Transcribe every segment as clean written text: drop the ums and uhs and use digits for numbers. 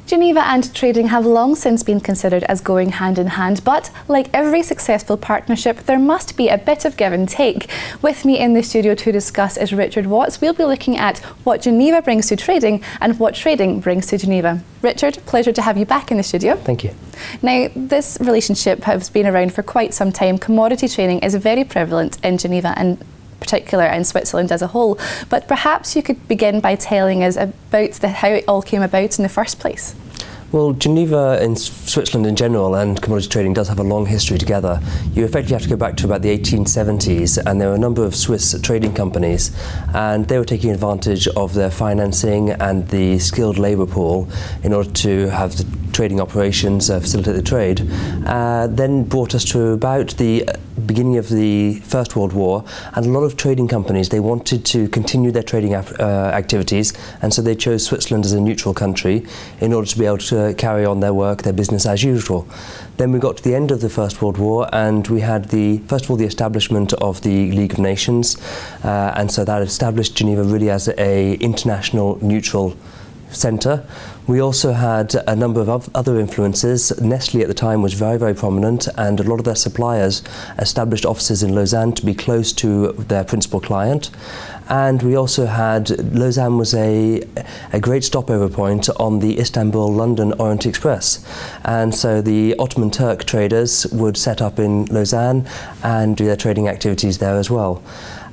Geneva and trading have long since been considered as going hand in hand, but like every successful partnership, there must be a bit of give and take. With me in the studio to discuss is Richard Watts. We'll be looking at what Geneva brings to trading and what trading brings to Geneva. Richard, pleasure to have you back in the studio. Thank you. Now, this relationship has been around for quite some time. Commodity trading is very prevalent in Geneva and particular in Switzerland as a whole, but perhaps you could begin by telling us about how it all came about in the first place. Well, Geneva in Switzerland in general and commodity trading does have a long history together. You effectively have to go back to about the 1870s, and there were a number of Swiss trading companies, and they were taking advantage of their financing and the skilled labour pool in order to have the trading operations facilitate the trade. Then brought us to about the beginning of the First World War, and a lot of trading companies, they wanted to continue their trading activities, and so they chose Switzerland as a neutral country in order to be able to carry on their work, their business as usual. Then we got to the end of the First World War, and we had first of all the establishment of the League of Nations, and so that established Geneva really as an international neutral centre. We also had a number of other influences. Nestle at the time was very, very prominent, and a lot of their suppliers established offices in Lausanne to be close to their principal client. And we also had, Lausanne was a great stopover point on the Istanbul-London Orient Express. And so the Ottoman Turk traders would set up in Lausanne and do their trading activities there as well.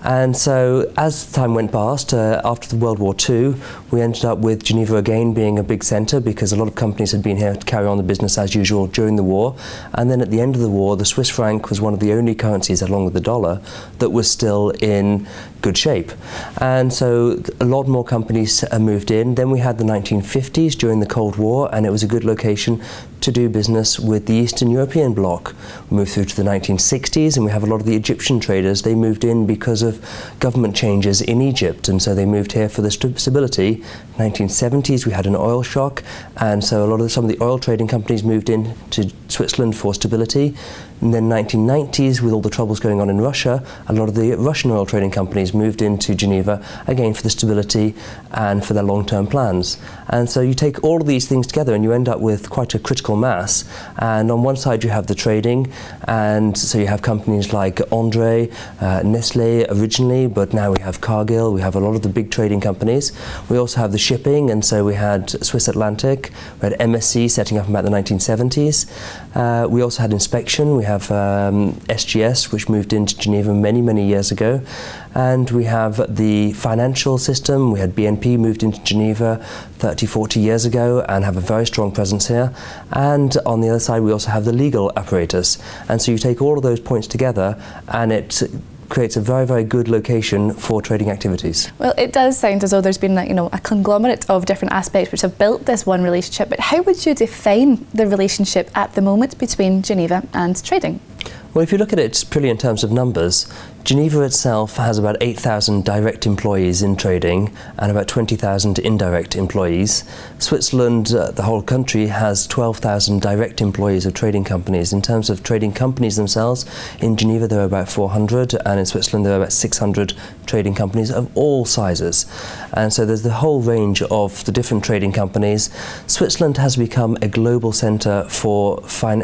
And so as time went past, after the World War II, we ended up with Geneva again being a big centre because a lot of companies had been here to carry on the business as usual during the war. And then at the end of the war, the Swiss franc was one of the only currencies, along with the dollar, that was still in good shape. And so a lot more companies moved in. Then we had the 1950s during the Cold War, and it was a good location to do business with the Eastern European bloc. We moved through to the 1960s, and we have a lot of the Egyptian traders. They moved in because of government changes in Egypt, and so they moved here for the stability. 1970s we had an oil shock, and so some of the oil trading companies moved in to Switzerland for stability. And then 1990s, with all the troubles going on in Russia, a lot of the Russian oil trading companies moved into Geneva, again for the stability and for their long-term plans. And so you take all of these things together and you end up with quite a critical mass. And on one side you have the trading, and so you have companies like Andre, Nestle originally, but now we have Cargill, we have a lot of the big trading companies. We also have the shipping, and so we had Swiss Atlantic, we had MSC setting up in about the 1970s. We also had inspection. We have SGS, which moved into Geneva many, many years ago. And we have the financial system. We had BNP moved into Geneva 30, 40 years ago and have a very strong presence here. And on the other side, we also have the legal apparatus. And so you take all of those points together, and it creates a very, very good location for trading activities. Well, it does sound as though there's been a conglomerate of different aspects which have built this one relationship, but how would you define the relationship at the moment between Geneva and trading? Well, if you look at it purely in terms of numbers, Geneva itself has about 8,000 direct employees in trading and about 20,000 indirect employees. Switzerland, the whole country, has 12,000 direct employees of trading companies. In terms of trading companies themselves, in Geneva there are about 400, and in Switzerland there are about 600 trading companies of all sizes. And so there's the whole range of the different trading companies. Switzerland has become a global centre for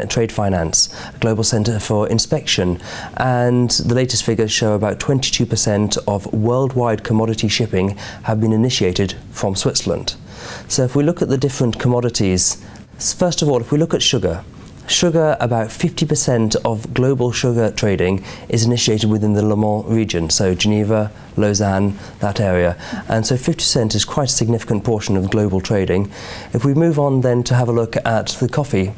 trade finance, a global centre for inspection, and the latest figures show about 22% of worldwide commodity shipping have been initiated from Switzerland. So if we look at the different commodities, first of all, if we look at sugar, about 50% of global sugar trading is initiated within the Le Mans region, so Geneva, Lausanne, that area. And so 50% is quite a significant portion of global trading. If we move on then to have a look at the coffee,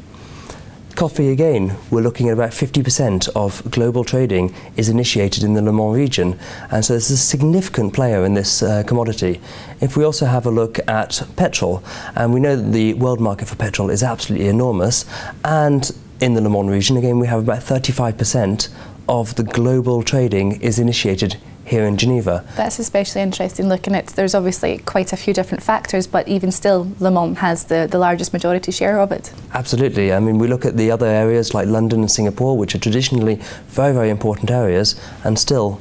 again, we're looking at about 50% of global trading is initiated in the Le Mans region, and so this is a significant player in this commodity. If we also have a look at petrol, and we know that the world market for petrol is absolutely enormous, and in the Le Mans region, again, we have about 35% of the global trading is initiated here in Geneva. That's especially interesting looking at, there's obviously quite a few different factors, but even still Le Mans has the largest majority share of it. Absolutely. I mean, we look at the other areas like London and Singapore, which are traditionally very, very important areas, and still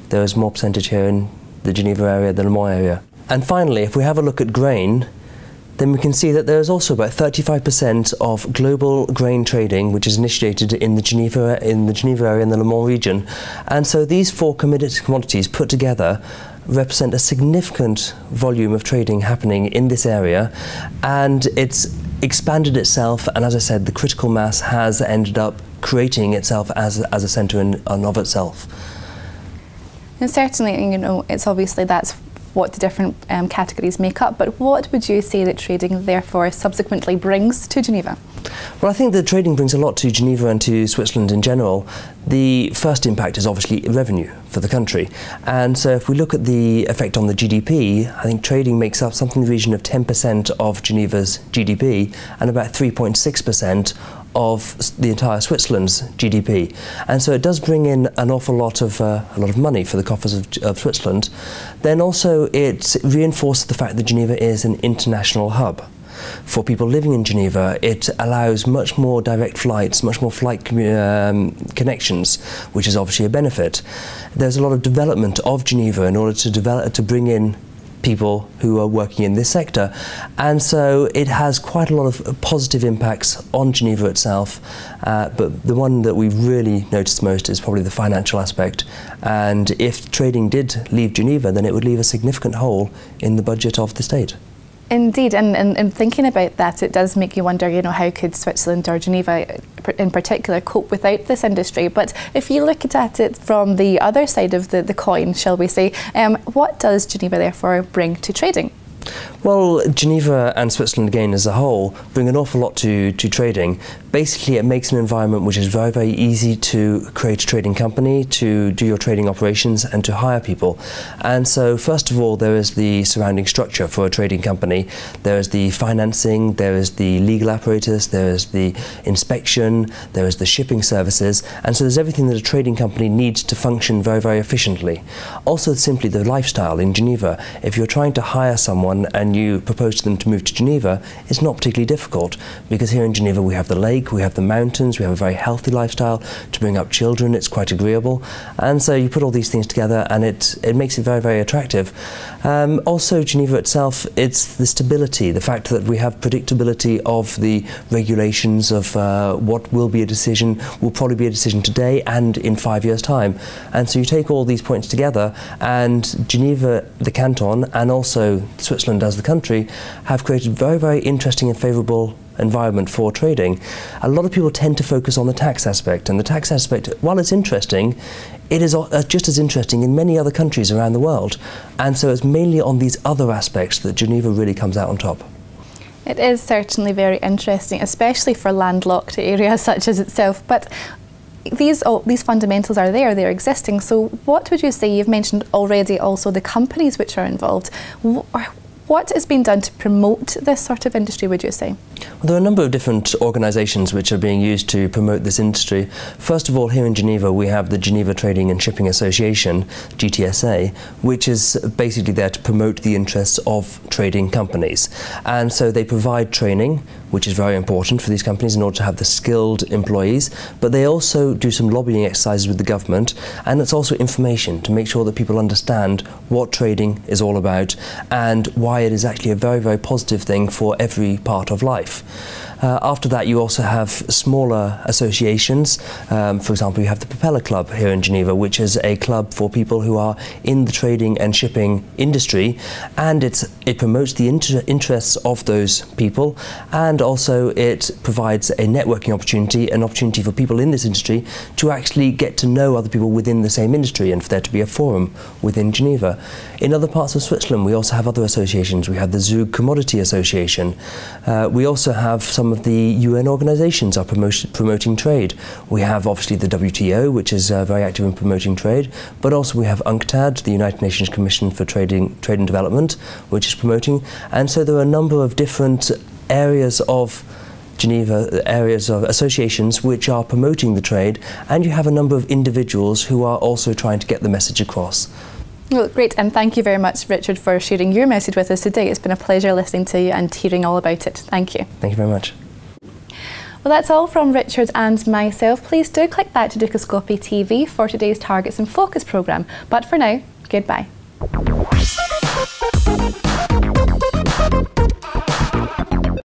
there is more percentage here in the Geneva area, the Le Mans area. And finally, if we have a look at grain, then we can see that there's also about 35% of global grain trading which is initiated in the Geneva area and the Le Mans region. And so these four commodities put together represent a significant volume of trading happening in this area, and it's expanded itself, and as I said, the critical mass has ended up creating itself as a centre in and of itself. And certainly, you know, it's obviously that's what the different categories make up, but what would you say that trading therefore subsequently brings to Geneva? Well, I think that trading brings a lot to Geneva and to Switzerland in general. The first impact is obviously revenue for the country, and so if we look at the effect on the GDP, I think trading makes up something in the region of 10% of Geneva's GDP and about 3.6% of the entire Switzerland's GDP, and so it does bring in an awful lot of money for the coffers of Switzerland. Then also it reinforces the fact that Geneva is an international hub. For people living in Geneva, it allows much more direct flights, much more flight connections, which is obviously a benefit. There's a lot of development of Geneva in order to bring in people who are working in this sector, and so it has quite a lot of positive impacts on Geneva itself, but the one that we've really noticed most is probably the financial aspect, and if trading did leave Geneva, then it would leave a significant hole in the budget of the state. Indeed, and thinking about that, it does make you wonder, you know, how could Switzerland or Geneva in particular cope without this industry? But if you look at it from the other side of the coin, shall we say, what does Geneva therefore bring to trading? Well, Geneva and Switzerland again as a whole bring an awful lot to trading. Basically, it makes an environment which is very, very easy to create a trading company, to do your trading operations and to hire people. And so first of all, there is the surrounding structure for a trading company. There is the financing, there is the legal apparatus, there is the inspection, there is the shipping services, and so there's everything that a trading company needs to function very, very efficiently. Also simply the lifestyle in Geneva. If you're trying to hire someone and you propose to them to move to Geneva, it's not particularly difficult, because here in Geneva we have the lake, we have the mountains, we have a very healthy lifestyle. To bring up children, it's quite agreeable, and so you put all these things together and it makes it very, very attractive. Also Geneva itself, it's the stability, the fact that we have predictability of the regulations of what will be a decision, will probably be a decision today and in 5 years' time. And so you take all these points together, and Geneva, the canton, and also Switzerland as the country have created very, very interesting and favourable environment for trading. A lot of people tend to focus on the tax aspect, and the tax aspect, while it's interesting, it is just as interesting in many other countries around the world, and so it's mainly on these other aspects that Geneva really comes out on top. It is certainly very interesting, especially for landlocked areas such as itself, but these fundamentals are there, they're existing. So what would you say, you've mentioned already also the companies which are involved, what is being done to promote this sort of industry, would you say? Well, there are a number of different organisations which are being used to promote this industry. First of all, here in Geneva we have the Geneva Trading and Shipping Association, GTSA, which is basically there to promote the interests of trading companies. And so they provide training, which is very important for these companies in order to have the skilled employees, but they also do some lobbying exercises with the government, and it's also information to make sure that people understand what trading is all about and why it is actually a very, very positive thing for every part of life. After that, you also have smaller associations. For example, you have the Propeller Club here in Geneva, which is a club for people who are in the trading and shipping industry, and it promotes the interests of those people, and also it provides a networking opportunity, an opportunity for people in this industry to actually get to know other people within the same industry, and for there to be a forum within Geneva. In other parts of Switzerland, we also have other associations. We have the Zug Commodity Association. We also have some of the UN organisations are promoting trade. We have obviously the WTO, which is very active in promoting trade, but also we have UNCTAD, the United Nations Commission for Trade and Development, which is promoting. And so there are a number of different areas of Geneva, areas of associations which are promoting the trade, and you have a number of individuals who are also trying to get the message across. Well, great, and thank you very much, Richard, for sharing your message with us today. It's been a pleasure listening to you and hearing all about it. Thank you. Thank you very much. Well, that's all from Richard and myself. Please do click back to Dukascopy TV for today's Targets and Focus programme. But for now, goodbye.